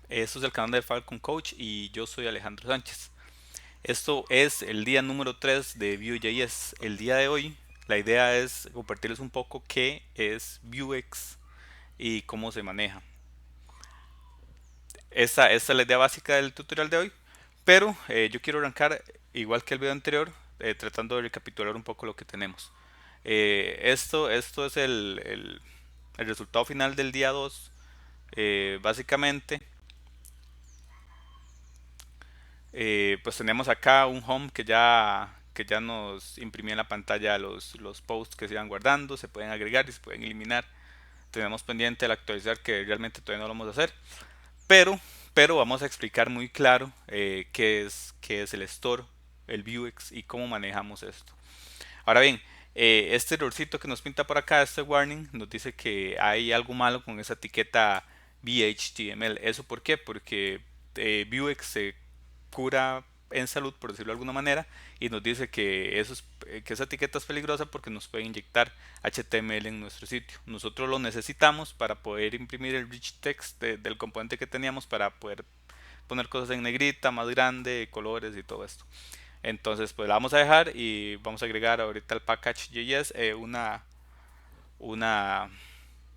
Esto es el canal de Falcon Coach y yo soy Alejandro Sánchez. Esto es el día número 3 de Vue.js. El día de hoy la idea es compartirles un poco qué es Vuex y cómo se maneja. Esta es la idea básica del tutorial de hoy, pero yo quiero arrancar igual que el video anterior, tratando de recapitular un poco lo que tenemos. Esto es el resultado final del día 2. Básicamente pues tenemos acá un home que ya nos imprimía en la pantalla los posts que se iban guardando, se pueden agregar y se pueden eliminar. Tenemos pendiente el actualizar que realmente todavía no lo vamos a hacer, pero, pero vamos a explicar muy claro qué es el store, el Vuex y cómo manejamos esto. Ahora bien, este errorcito que nos pinta por acá, este warning, nos dice que hay algo malo con esa etiqueta VHTML. ¿Eso por qué? Porque Vuex se cura en salud, por decirlo de alguna manera, y nos dice que esa etiqueta es peligrosa porque nos puede inyectar HTML en nuestro sitio. Nosotros lo necesitamos para poder imprimir el rich text del componente que teníamos para poder poner cosas en negrita, más grande, colores y todo esto. Entonces, pues la vamos a dejar y vamos a agregar ahorita al package.js una,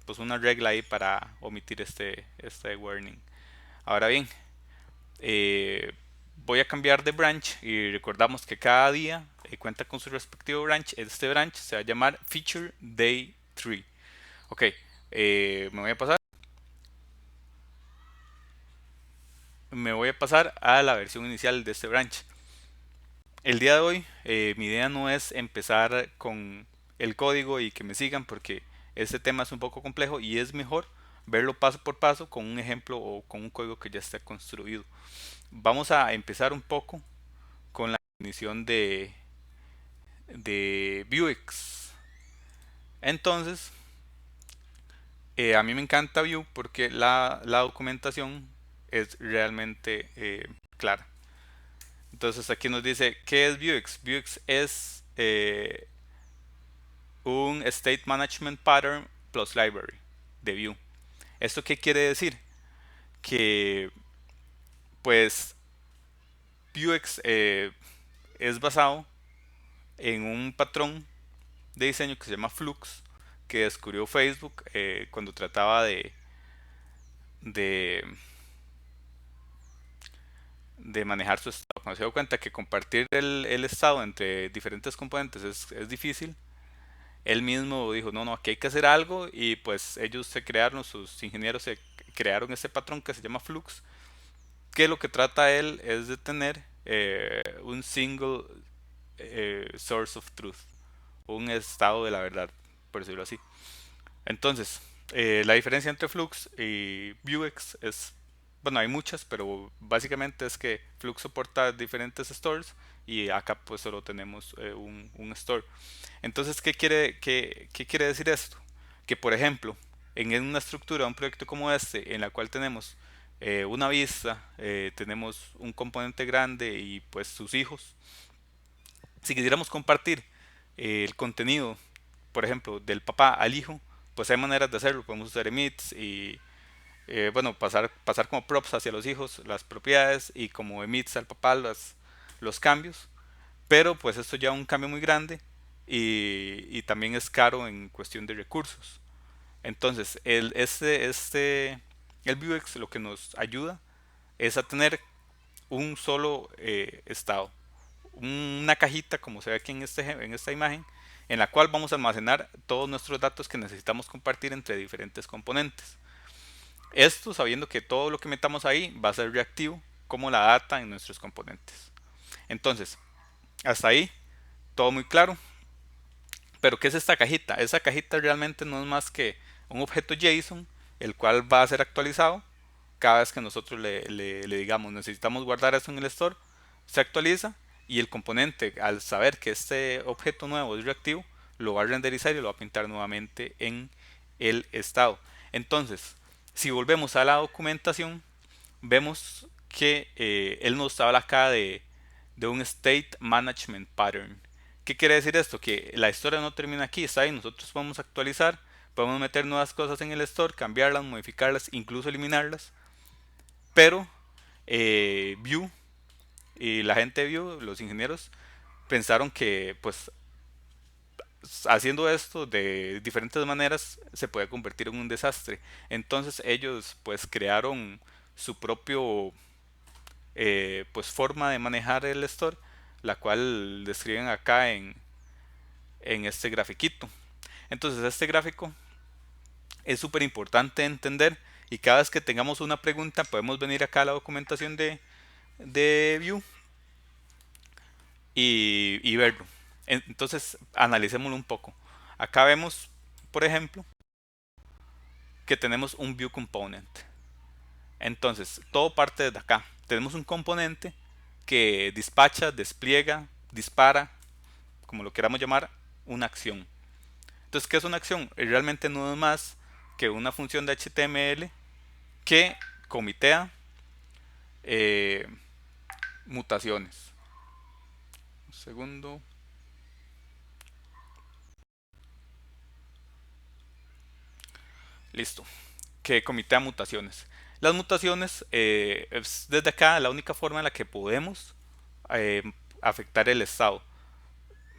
pues una regla ahí para omitir este warning. Ahora bien, eh, voy a cambiar de branch y recordamos que cada día cuenta con su respectivo branch. Este branch se va a llamar Feature Day 3. Ok, me voy a pasar a la versión inicial de este branch. El día de hoy mi idea no es empezar con el código y que me sigan porque este tema es un poco complejo y es mejor verlo paso por paso con un ejemplo o con un código que ya está construido. Vamos a empezar un poco con la definición de Vuex. Entonces, a mí me encanta Vue porque la documentación es realmente clara. Entonces aquí nos dice, ¿qué es Vuex? Vuex es un State Management Pattern plus Library de Vue. ¿Esto qué quiere decir? Que pues Vuex es basado en un patrón de diseño que se llama Flux, que descubrió Facebook cuando trataba de, de manejar su estado. Cuando se dio cuenta que compartir el estado entre diferentes componentes es difícil, él mismo dijo, no, no, aquí hay que hacer algo y pues ellos se crearon, sus ingenieros se crearon este patrón que se llama Flux, que lo que trata él es de tener un single source of truth, un estado de la verdad, por decirlo así. Entonces, la diferencia entre Flux y Vuex es, bueno, hay muchas, pero básicamente es que Flux soporta diferentes stores y acá pues solo tenemos un store. Entonces, qué quiere decir esto? Que por ejemplo, en una estructura, un proyecto como este, en la cual tenemos una vista, tenemos un componente grande y pues sus hijos, si quisiéramos compartir el contenido, por ejemplo, del papá al hijo, pues hay maneras de hacerlo. Podemos usar emits y bueno, pasar como props hacia los hijos las propiedades y como emits al papá los cambios. Pero pues esto ya es un cambio muy grande y también es caro en cuestión de recursos. Entonces, el Vuex lo que nos ayuda es a tener un solo estado, una cajita como se ve aquí en esta imagen, en la cual vamos a almacenar todos nuestros datos que necesitamos compartir entre diferentes componentes. Esto sabiendo que todo lo que metamos ahí va a ser reactivo como la data en nuestros componentes. Entonces, hasta ahí todo muy claro. Pero ¿qué es esta cajita? Esa cajita realmente no es más que un objeto JSON, el cual va a ser actualizado cada vez que nosotros le digamos necesitamos guardar eso en el store, se actualiza y el componente al saber que este objeto nuevo es reactivo, lo va a renderizar y lo va a pintar nuevamente en el estado. Entonces, si volvemos a la documentación, vemos que él nos habla acá de un State Management Pattern. ¿Qué quiere decir esto? Que la historia no termina aquí, está ahí, nosotros podemos actualizar, podemos meter nuevas cosas en el store, cambiarlas, modificarlas, incluso eliminarlas, pero Vue y la gente de Vue, los ingenieros, pensaron que pues haciendo esto de diferentes maneras se puede convertir en un desastre. Entonces ellos pues crearon su propio pues forma de manejar el store, la cual describen acá en este grafiquito. Entonces este gráfico es súper importante entender y cada vez que tengamos una pregunta podemos venir acá a la documentación de Vue y verlo. Entonces analicémoslo un poco. Acá vemos, por ejemplo, que tenemos un Vue Component. Entonces, todo parte desde acá. Tenemos un componente que despacha, despliega, dispara, como lo queramos llamar, una acción. Entonces, ¿qué es una acción? Realmente no es más que una función de HTML que comitea eh, mutaciones. Un segundo. Listo. Que comitea mutaciones. Las mutaciones es desde acá la única forma en la que podemos eh, afectar el estado.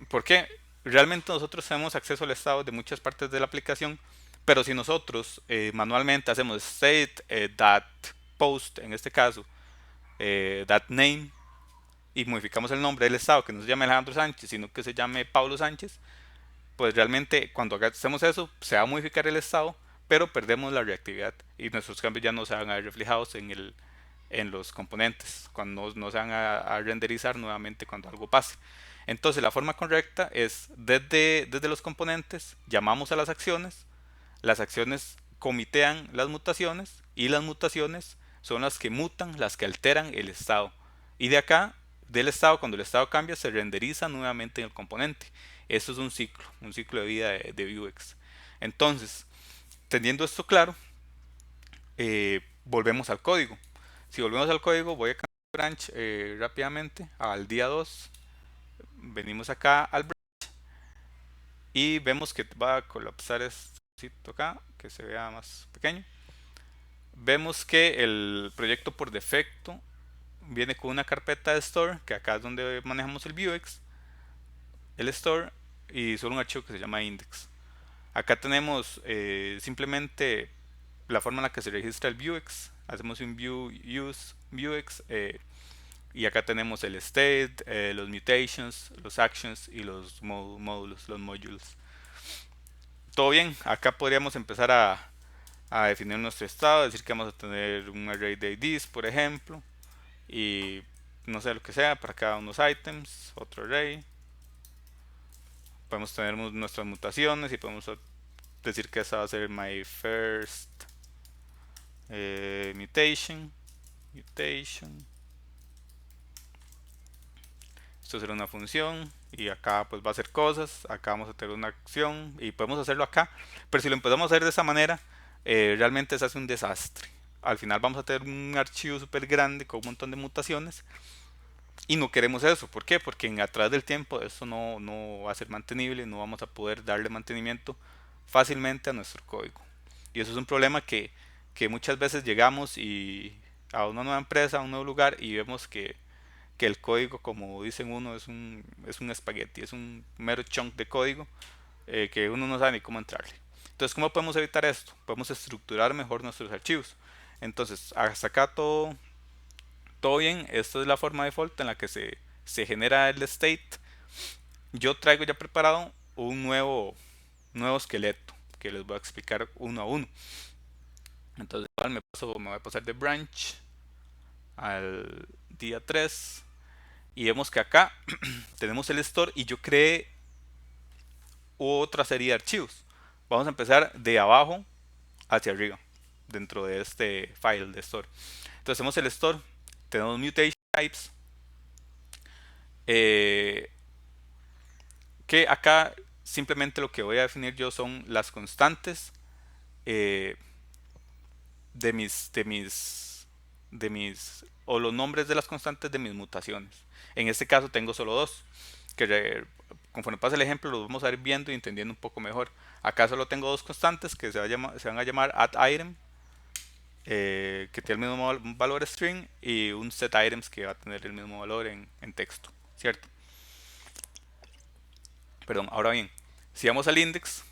¿Por qué? Realmente nosotros tenemos acceso al estado de muchas partes de la aplicación, pero si nosotros manualmente hacemos state that post, en este caso, that name, y modificamos el nombre del estado, que no se llame Alejandro Sánchez, sino que se llame Pablo Sánchez, pues realmente cuando hacemos eso se va a modificar el estado, pero perdemos la reactividad y nuestros cambios ya no se van a ver reflejados en los componentes, cuando no se van a renderizar nuevamente cuando algo pase. Entonces la forma correcta es desde los componentes, llamamos a las acciones comitean las mutaciones y las mutaciones son las que mutan, las que alteran el estado. Y de acá, del estado, cuando el estado cambia, se renderiza nuevamente en el componente. Eso es un ciclo de vida de Vuex. Entonces, teniendo esto claro, volvemos al código. Si volvemos al código, voy a cambiar branch rápidamente al día 2. Venimos acá al branch y vemos que va a colapsar esto acá, que se vea más pequeño. Vemos que el proyecto por defecto viene con una carpeta de store, que acá es donde manejamos el Vuex, el store, y solo un archivo que se llama index. Acá tenemos simplemente la forma en la que se registra el Vuex. Hacemos un view use Vuex y acá tenemos el state, los mutations, los actions y los módulos, los modules. Todo bien, acá podríamos empezar a definir nuestro estado, decir que vamos a tener un array de IDs, por ejemplo, y no sé lo que sea, para cada unos items, otro array. Podemos tener nuestras mutaciones y podemos decir que esa va a ser my first mutation. Esto será una función y acá pues va a hacer cosas, acá vamos a tener una acción y podemos hacerlo acá, pero si lo empezamos a hacer de esa manera, realmente se hace un desastre. Al final vamos a tener un archivo súper grande con un montón de mutaciones y no queremos eso. ¿Por qué? Porque a través del tiempo eso no va a ser mantenible, no vamos a poder darle mantenimiento fácilmente a nuestro código. Y eso es un problema que muchas veces llegamos a una nueva empresa, a un nuevo lugar y vemos que el código, como dicen uno, es un espagueti, es un mero chunk de código que uno no sabe ni cómo entrarle. Entonces, ¿cómo podemos evitar esto? Podemos estructurar mejor nuestros archivos. Entonces, hasta acá todo bien. Esta es la forma default en la que se genera el state. Yo traigo ya preparado un nuevo esqueleto que les voy a explicar uno a uno. Entonces, igual me voy a pasar de branch al día 3 y vemos que acá tenemos el store y yo creé otra serie de archivos. Vamos a empezar de abajo hacia arriba dentro de este file de store. Entonces hacemos el store, tenemos mutation types, eh, que acá simplemente lo que voy a definir yo son las constantes eh, de o los nombres de las constantes de mis mutaciones. En este caso tengo solo dos, que conforme pase el ejemplo los vamos a ir viendo y entendiendo un poco mejor. Acá solo tengo dos constantes que se van a llamar add item que tiene el mismo valor string y un set items que va a tener el mismo valor en texto, ¿cierto? Perdón, ahora bien, si vamos al index,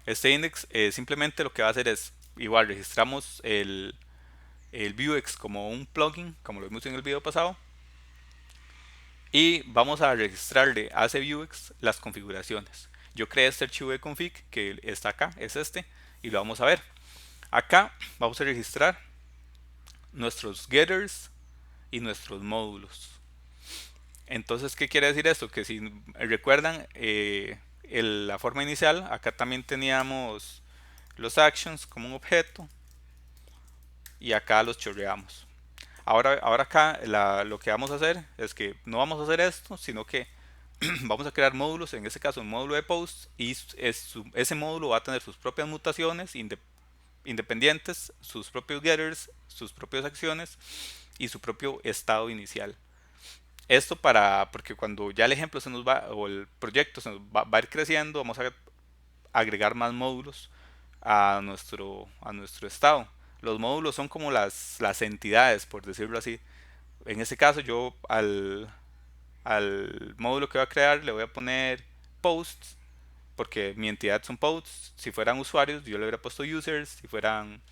este index simplemente lo que va a hacer es, igual registramos el Vuex como un plugin, como lo vimos en el video pasado, y vamos a registrarle a ese Vuex las configuraciones. Yo creé este archivo de config que está acá, es este, y lo vamos a ver. Acá vamos a registrar nuestros getters y nuestros módulos. Entonces, ¿qué quiere decir esto? Que si recuerdan la forma inicial, acá también teníamos los actions como un objeto y acá los chorreamos. Ahora acá lo que vamos a hacer es que no vamos a hacer esto, sino que vamos a crear módulos, en este caso un módulo de post, y ese módulo va a tener sus propias mutaciones independientes, sus propios getters, sus propias acciones y su propio estado inicial. Esto porque cuando ya el ejemplo se nos va, o el proyecto se nos va a ir creciendo, vamos a agregar más módulos a nuestro estado. Los módulos son como las entidades, por decirlo así. En este caso, yo al módulo que voy a crear le voy a poner posts, porque mi entidad son posts. Si fueran usuarios, yo le hubiera puesto users. Si fueran,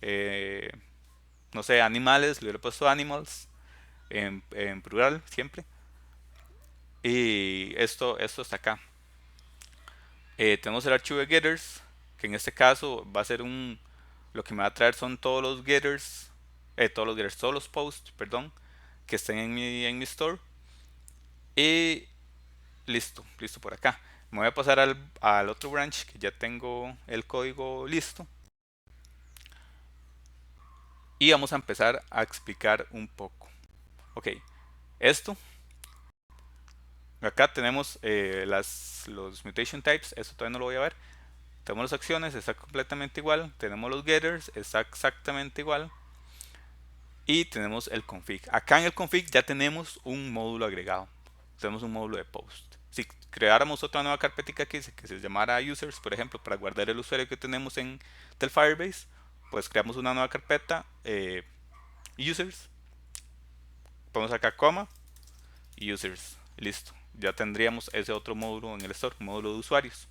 eh, no sé, animales, le hubiera puesto animals, en plural siempre. Y esto está acá. Tenemos el archivo de getters, que en este caso va a ser lo que me va a traer son todos los getters, todos los posts, perdón, que estén en mi store. Y listo por acá. Me voy a pasar al otro branch que ya tengo el código listo. Y vamos a empezar a explicar un poco. Ok, esto. Acá tenemos los mutation types, esto todavía no lo voy a ver. Tenemos las acciones, está completamente igual. Tenemos los getters, está exactamente igual. Y tenemos el config. Acá en el config ya tenemos un módulo agregado. Tenemos un módulo de post. Si creáramos otra nueva carpetita que se llamara users, por ejemplo, para guardar el usuario que tenemos del Firebase, pues creamos una nueva carpeta, users. Ponemos acá coma, users. Listo. Ya tendríamos ese otro módulo en el store, un módulo de usuarios.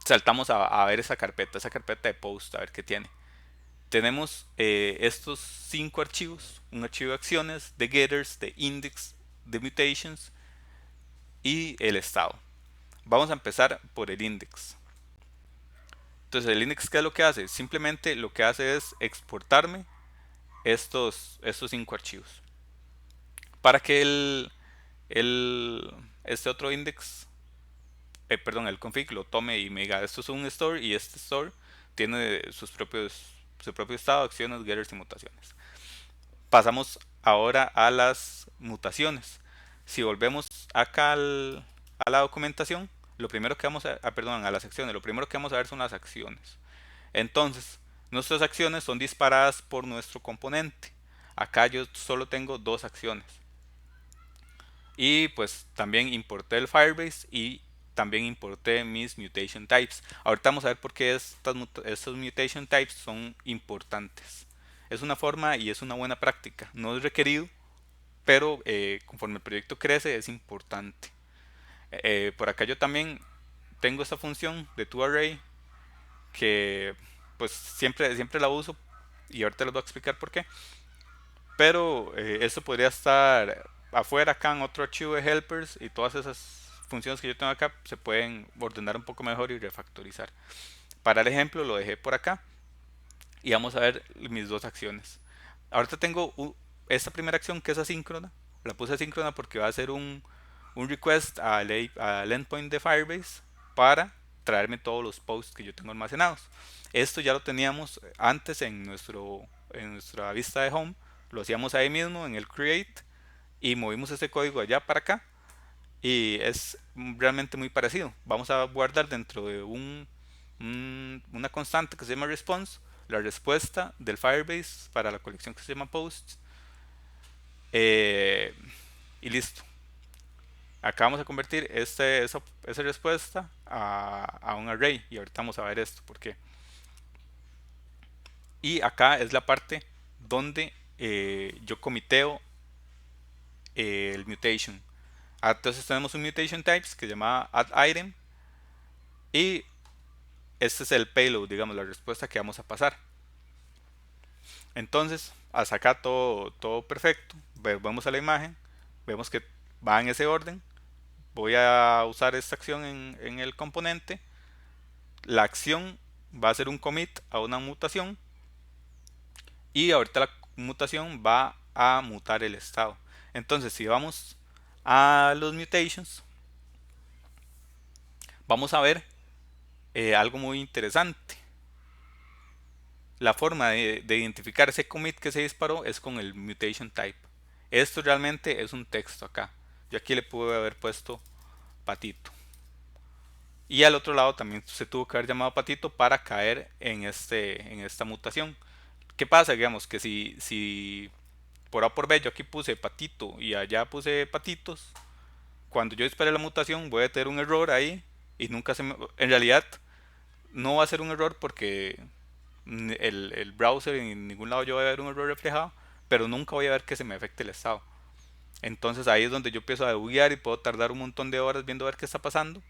Saltamos a ver esa carpeta de post, a ver qué tiene. Tenemos estos 5 archivos, un archivo de acciones, de getters, de index, de mutations y el estado. Vamos a empezar por el index. Entonces el index, ¿qué es lo que hace? Simplemente lo que hace es exportarme estos 5 archivos. Para que este otro index, perdón, el config lo tome y me diga, esto es un store y este store tiene su propio estado, acciones, getters y mutaciones. Pasamos ahora a las mutaciones. Si volvemos acá a la documentación, lo primero que vamos perdón, a las acciones, lo primero que vamos a ver son las acciones. Entonces, nuestras acciones son disparadas por nuestro componente. Acá yo solo tengo dos acciones. Y pues también importé el Firebase y también importé mis mutation types. Ahorita vamos a ver por qué estos mutation types son importantes. Es una forma y es una buena práctica. No es requerido, pero conforme el proyecto crece es importante. Por acá yo también tengo esta función de toArray que pues siempre la uso y ahorita les voy a explicar por qué. Pero esto podría estar afuera acá en otro archivo de helpers y todas esas funciones que yo tengo acá se pueden ordenar un poco mejor y refactorizar. Para el ejemplo lo dejé por acá y vamos a ver mis dos acciones. Ahorita tengo esta primera acción que es asíncrona. La puse asíncrona porque va a hacer un request al endpoint de Firebase para traerme todos los posts que yo tengo almacenados. Esto ya lo teníamos antes en nuestra vista de home. Lo hacíamos ahí mismo en el create y movimos ese código allá para acá. Y es realmente muy parecido. Vamos a guardar dentro de una constante que se llama response la respuesta del Firebase para la colección que se llama posts. eh, y listo. Acá vamos a convertir esa respuesta a un array. Y ahorita vamos a ver esto. ¿Por qué? Y acá es la parte donde yo comiteo el mutation. Entonces tenemos un mutation types que se llama add item y este es el payload, digamos, la respuesta que vamos a pasar. Entonces, hasta acá todo perfecto. Vemos a la imagen, vemos que va en ese orden. Voy a usar esta acción en el componente. La acción va a ser un commit a una mutación y ahorita la mutación va a mutar el estado. Entonces, si vamos a los mutations, vamos a ver algo muy interesante. La forma de identificar ese commit que se disparó es con el mutation type. Esto realmente es un texto acá. Yo aquí le pude haber puesto patito. Y al otro lado también se tuvo que haber llamado patito para caer en esta mutación. ¿Qué pasa? Digamos que si por A o por B yo aquí puse patito y allá puse patitos, cuando yo dispare la mutación voy a tener un error ahí y nunca se me... En realidad no va a ser un error porque el browser en ningún lado yo voy a ver un error reflejado, pero nunca voy a ver que se me afecte el estado. Entonces ahí es donde yo empiezo a debuguear y puedo tardar un montón de horas viendo a ver qué está pasando,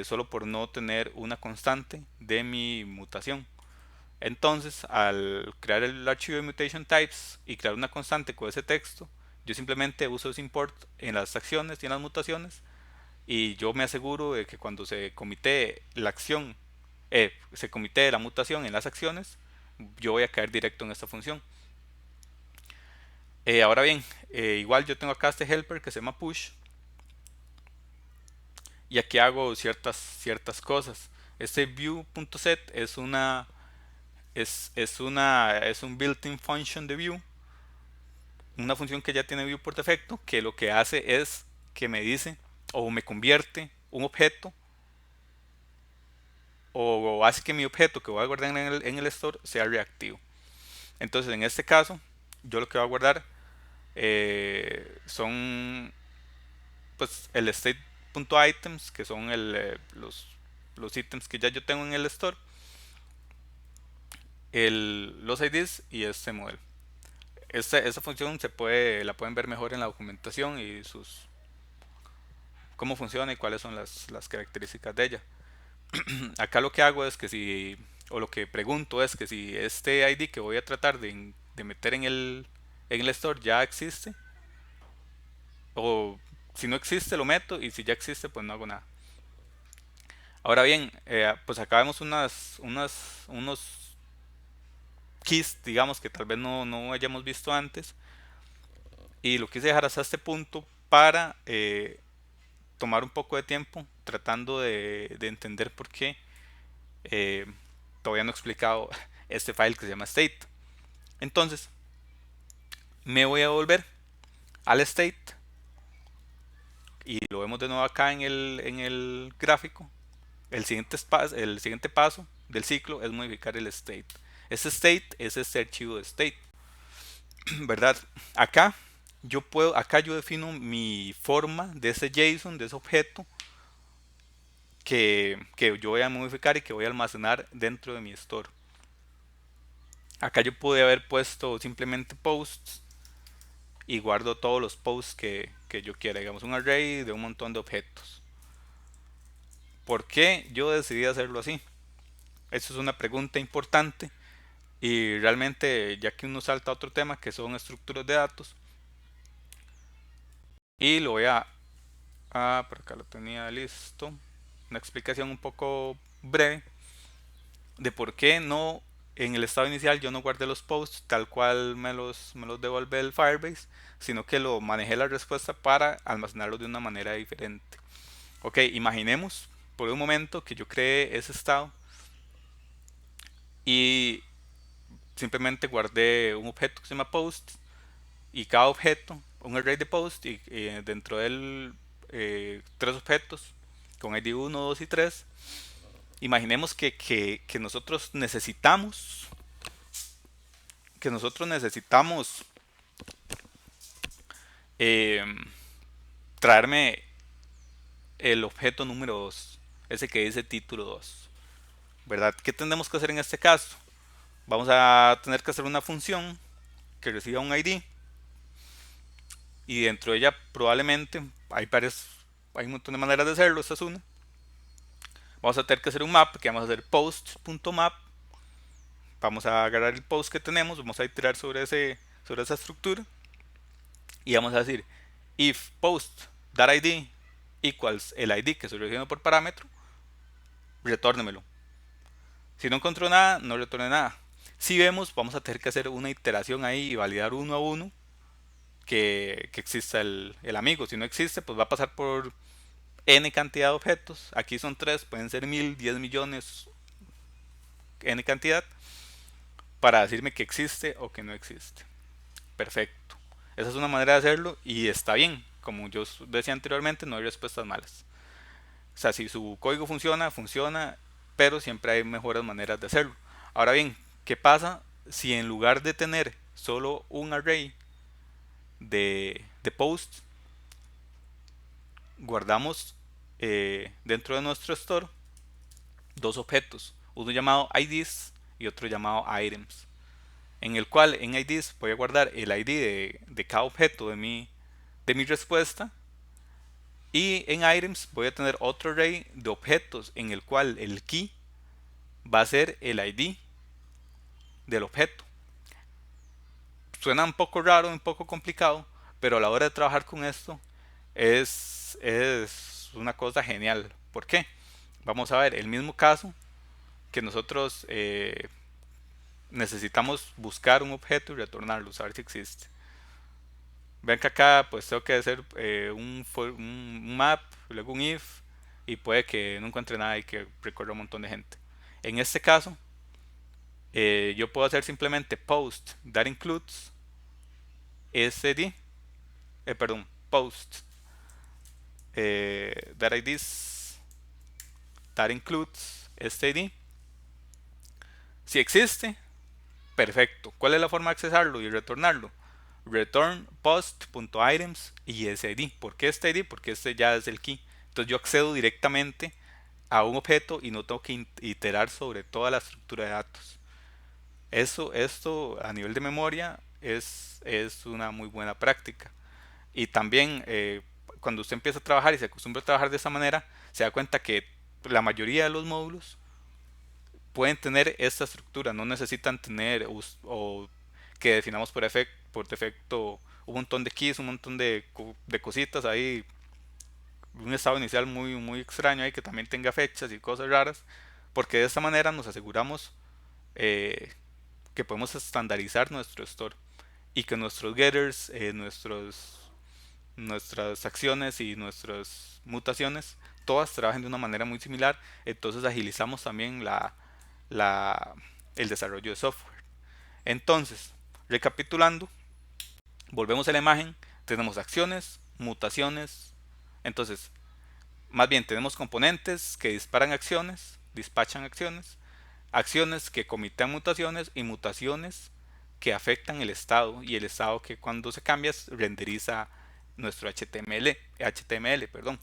solo por no tener una constante de mi mutación. Entonces, al crear el archivo de mutation types y crear una constante con ese texto, yo simplemente uso ese import en las acciones y en las mutaciones y yo me aseguro de que cuando se comite la acción, se comite la mutación en las acciones, yo voy a caer directo en esta función. Ahora bien, igual yo tengo acá este helper que se llama push y aquí hago ciertas cosas. Este view.set es un built-in function de view, una función que ya tiene view por defecto, que lo que hace es que me dice o me convierte un objeto o hace que mi objeto que voy a guardar en el store sea reactivo. Entonces en este caso yo lo que voy a guardar son pues el state.items que son los ítems que ya yo tengo en el store, los IDs y este modelo. Esta función la pueden ver mejor en la documentación y cómo funciona y cuáles son las características de ella. Acá lo que hago es que o lo que pregunto es que si este ID que voy a tratar de meter en el store ya existe, o si no existe lo meto y si ya existe pues no hago nada. Ahora bien, pues acá vemos unos keys, digamos, que tal vez no hayamos visto antes, y lo quise dejar hasta este punto para tomar un poco de tiempo tratando de entender por qué eh, todavía no he explicado este file que se llama state. Entonces, me voy a volver al state y lo vemos de nuevo acá en el gráfico. El siguiente paso del ciclo es modificar el state. Ese state es este archivo de state, ¿verdad? Acá yo defino mi forma de ese JSON, de ese objeto que yo voy a modificar y que voy a almacenar dentro de mi store. Acá yo pude haber puesto simplemente posts y guardo todos los posts que yo quiera, digamos un array de un montón de objetos. ¿Por qué yo decidí hacerlo así? Eso es una pregunta importante y realmente ya que uno salta a otro tema que son estructuras de datos y lo voy por acá lo tenía listo, una explicación un poco breve de por qué no en el estado inicial yo no guardé los posts tal cual me los devuelve el Firebase, sino que lo manejé la respuesta para almacenarlo de una manera diferente. Ok, imaginemos por un momento que yo creé ese estado y simplemente guardé un objeto que se llama post y cada objeto, un array de post y dentro de él tres objetos con ID 1, 2 y 3. Imaginemos que nosotros necesitamos eh, traerme el objeto número 2, ese que dice título 2, ¿verdad? ¿Qué tenemos que hacer en este caso? Vamos a tener que hacer una función que reciba un ID y dentro de ella probablemente hay un montón de maneras de hacerlo, esta es una. Vamos a tener que hacer un map que vamos a hacer post.map. Vamos a agarrar el post que tenemos, vamos a iterar sobre esa estructura y vamos a decir if post.id equals el ID que estoy recibiendo por parámetro, retórnemelo. Si no encontró nada, no retorne nada. Si vemos, vamos a tener que hacer una iteración ahí y validar uno a uno que exista el amigo. Si no existe, pues va a pasar por n cantidad de objetos. Aquí son 3, pueden ser 1000, 10 millones, n cantidad, para decirme que existe o que no existe. Perfecto. Esa es una manera de hacerlo y está bien. Como yo decía anteriormente, no hay respuestas malas. O sea, si su código funciona, funciona, pero siempre hay mejores maneras de hacerlo. Ahora bien, ¿qué pasa si en lugar de tener solo un array de posts, guardamos dentro de nuestro store dos objetos, uno llamado IDs y otro llamado items, en el cual en IDs voy a guardar el ID de cada objeto de mi respuesta y en items voy a tener otro array de objetos en el cual el key va a ser el ID del objeto. Suena un poco raro, un poco complicado, pero a la hora de trabajar con esto es una cosa genial. ¿Por qué? Vamos a ver, el mismo caso que nosotros necesitamos buscar un objeto y retornarlo, saber si existe. Ven que acá pues tengo que hacer un map, luego un if, y puede que no encuentre nada y que recorra un montón de gente. En este caso, yo puedo hacer simplemente post that includes sd, perdón, post that IDs that includes std. Si existe, perfecto. ¿Cuál es la forma de accesarlo y retornarlo? Return post.items y sd. ¿Por qué este ID? Porque este ya es el key. Entonces yo accedo directamente a un objeto y no tengo que iterar sobre toda la estructura de datos. Esto a nivel de memoria es una muy buena práctica. Y también cuando usted empieza a trabajar y se acostumbra a trabajar de esa manera, se da cuenta que la mayoría de los módulos pueden tener esta estructura, no necesitan tener o que definamos por defecto un montón de keys, un montón de cositas ahí, un estado inicial muy extraño ahí que también tenga fechas y cosas raras, porque de esta manera nos aseguramos eh, que podemos estandarizar nuestro store y que nuestros getters, nuestras acciones y nuestras mutaciones, todas trabajen de una manera muy similar, entonces agilizamos también la, el desarrollo de software. Entonces, recapitulando, volvemos a la imagen, tenemos acciones, mutaciones, entonces, más bien tenemos componentes que disparan acciones, despachan acciones, acciones que comitan mutaciones y mutaciones que afectan el estado y el estado que cuando se cambia renderiza nuestro HTML, perdón.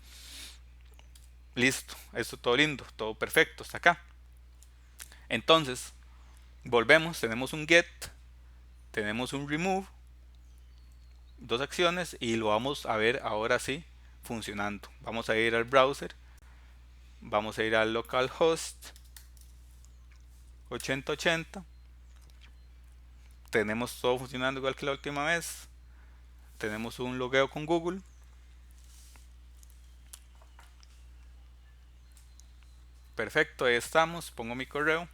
Listo, esto todo lindo, todo perfecto, hasta acá. Entonces, volvemos, tenemos un get, tenemos un remove, dos acciones y lo vamos a ver ahora sí funcionando. Vamos a ir al browser, vamos a ir al localhost 8080. Tenemos todo funcionando igual que la última vez. Tenemos un logueo con Google. Perfecto, ahí estamos. Pongo mi correo.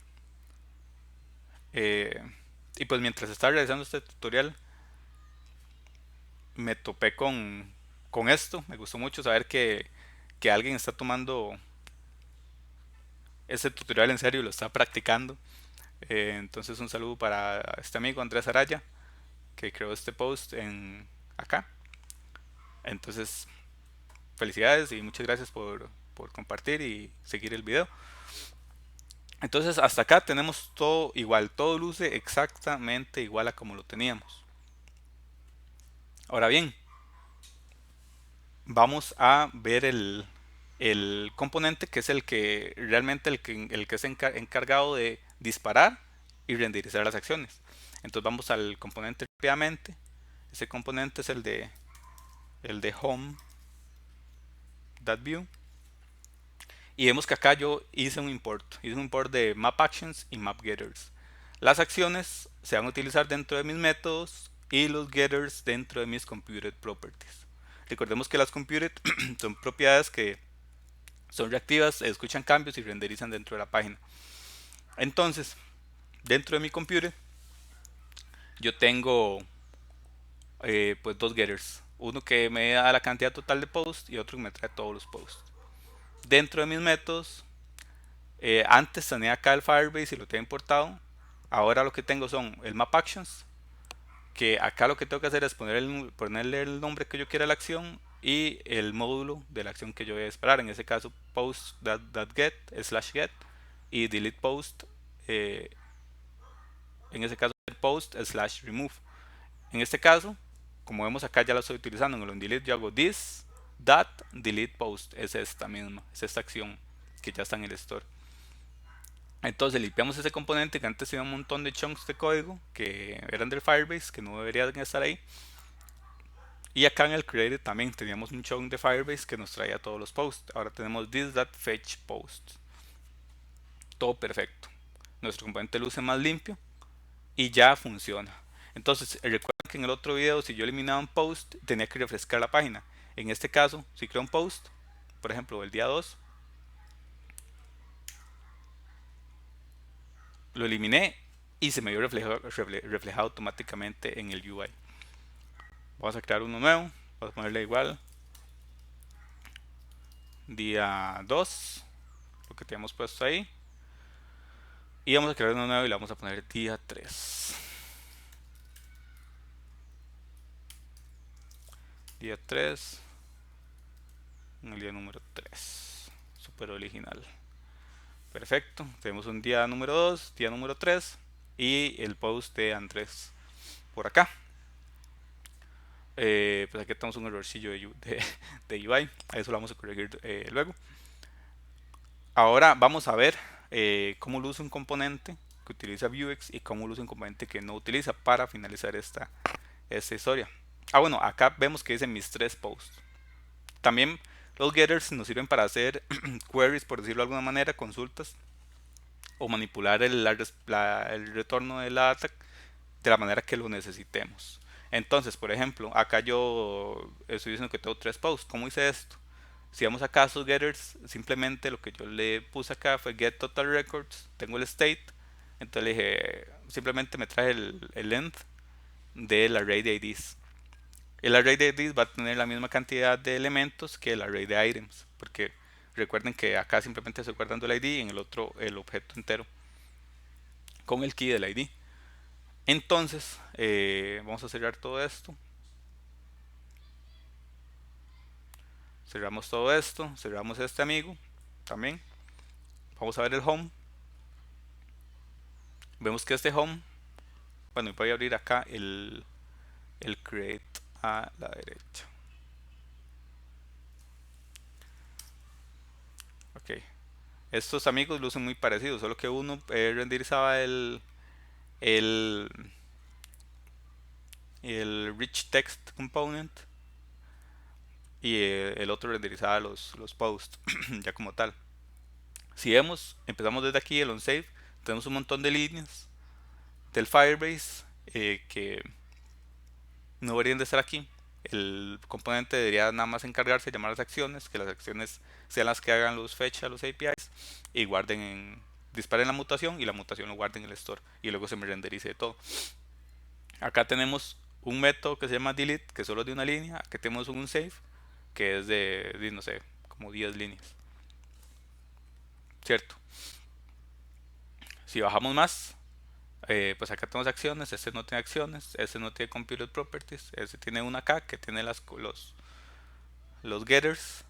Eh, y pues mientras estaba realizando este tutorial, me topé con esto. Me gustó mucho saber que alguien está tomando este tutorial en serio y lo está practicando. Entonces un saludo para este amigo Andrés Araya que creó este post acá. Entonces felicidades y muchas gracias por compartir y seguir el video. Entonces hasta acá tenemos todo igual, todo luce exactamente igual a como lo teníamos. Ahora bien, vamos a ver el componente que es el que realmente el que es encargado de disparar y renderizar las acciones. Entonces vamos al componente rápidamente. Ese componente es el de home.view. Y vemos que acá yo hice un import de map actions y map getters. Las acciones se van a utilizar dentro de mis métodos y los getters dentro de mis computed properties. Recordemos que las computed son propiedades que son reactivas, escuchan cambios y renderizan dentro de la página. Entonces, dentro de mi computed yo tengo pues dos getters. Uno que me da la cantidad total de posts y otro que me trae todos los posts. Dentro de mis métodos, antes tenía acá el Firebase y lo tenía importado. Ahora lo que tengo son el map actions, que acá lo que tengo que hacer es ponerle el nombre que yo quiera a la acción y el módulo de la acción que yo voy a esperar. En ese caso, post.get /get y delete post. En ese caso, post /remove. En este caso, como vemos acá ya lo estoy utilizando en el onDelete, yo hago this delete post. Es esta misma, es esta acción que ya está en el store. Entonces limpiamos ese componente que antes tenía un montón de chunks de código que eran del Firebase, que no deberían estar ahí. Y acá en el created también teníamos un chunk de Firebase que nos traía todos los posts. Ahora tenemos this.fetch post. Todo perfecto. Nuestro componente luce más limpio y ya funciona. Entonces recuerden que en el otro video, si yo eliminaba un post, tenía que refrescar la página. En este caso, si creo un post, por ejemplo el día 2, lo eliminé y se me vio reflejado automáticamente en el UI. Vamos a crear uno nuevo, vamos a ponerle igual día 2, lo que teníamos puesto ahí, y vamos a crear uno nuevo y le vamos a poner día 3. Día 3, en el día número 3, super original. Perfecto, tenemos un día número 2, día número 3 y el post de Andrés por acá. Pues aquí tenemos un errorcillo de UI, a eso lo vamos a corregir luego. Ahora vamos a ver cómo lo usa un componente que utiliza Vuex y cómo lo usa un componente que no utiliza para finalizar esta historia. Bueno, acá vemos que dice mis 3 posts. También los getters nos sirven para hacer queries, por decirlo de alguna manera, consultas o manipular el retorno de la data de la manera que lo necesitemos. Entonces, por ejemplo, acá yo estoy diciendo que tengo 3 posts. ¿Cómo hice esto? Si vamos acá a sus getters, simplemente lo que yo le puse acá fue get total records, tengo el state, entonces le dije, simplemente me trae el length del array de IDs. El array de IDs va a tener la misma cantidad de elementos que el array de items, porque recuerden que acá simplemente estoy guardando el ID y en el otro el objeto entero con el key del ID. Entonces, vamos a cerrar todo esto. Cerramos todo esto, cerramos este amigo también. Vamos a ver el home. Vemos que este home, bueno, voy a abrir acá el create a la derecha. Ok, estos amigos lucen muy parecidos, solo que uno renderizaba el, el rich text component y el otro renderizaba los posts ya como tal. Si vemos, empezamos desde aquí el onSave, tenemos un montón de líneas del Firebase que no deberían de estar aquí. El componente debería nada más encargarse de llamar las acciones, que las acciones sean las que hagan los fetch a los APIs y disparen la mutación y la mutación lo guarden en el store y luego se me renderice todo. Acá tenemos un método que se llama delete, que solo es de una línea. Aquí tenemos un save, que es de no sé, como 10 líneas. ¿Cierto? Si bajamos más, pues acá tenemos acciones, este no tiene acciones, este no tiene computed properties, este tiene una acá que tiene los getters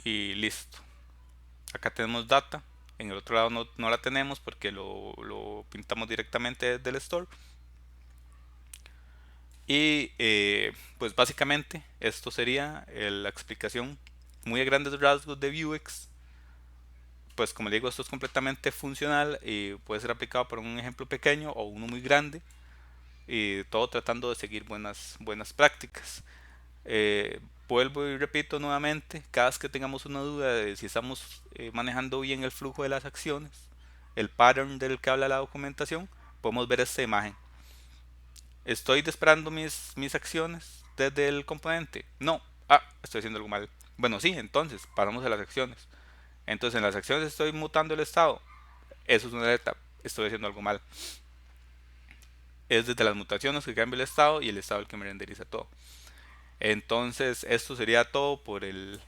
y listo. Acá tenemos data, en el otro lado no la tenemos porque lo pintamos directamente desde el store. Y pues básicamente esto sería la explicación muy a grandes rasgos de Vuex pues como le digo, esto es completamente funcional y puede ser aplicado para un ejemplo pequeño o uno muy grande, y todo tratando de seguir buenas prácticas. Vuelvo y repito nuevamente, cada vez que tengamos una duda de si estamos manejando bien el flujo de las acciones, el pattern del que habla la documentación, podemos ver esta imagen. ¿Estoy disparando mis acciones desde el componente? No. Ah, estoy haciendo algo mal. Bueno, sí, entonces paramos de las acciones. Entonces en las acciones estoy mutando el estado. Eso es una alerta. Estoy haciendo algo mal. Es desde las mutaciones que cambia el estado y el estado el que me renderiza todo. Entonces esto sería todo por el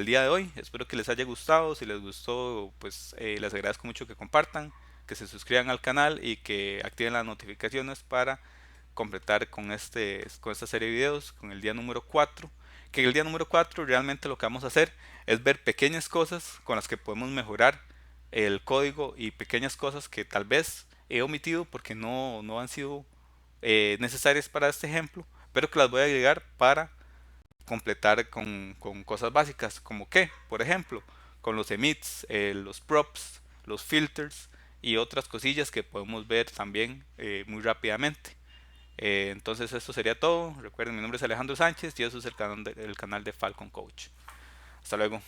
día de hoy. Espero que les haya gustado. Si les gustó, pues les agradezco mucho que compartan, que se suscriban al canal y que activen las notificaciones para completar con esta serie de videos, con el día número 4. Que en el día número 4 realmente lo que vamos a hacer es ver pequeñas cosas con las que podemos mejorar el código y pequeñas cosas que tal vez he omitido porque no han sido necesarias para este ejemplo, pero que las voy a agregar para completar con cosas básicas, como que, por ejemplo, con los emits, los props, los filters y otras cosillas que podemos ver también muy rápidamente. Entonces esto sería todo. Recuerden, mi nombre es Alejandro Sánchez y eso es el canal de Falcon Coach. Hasta luego.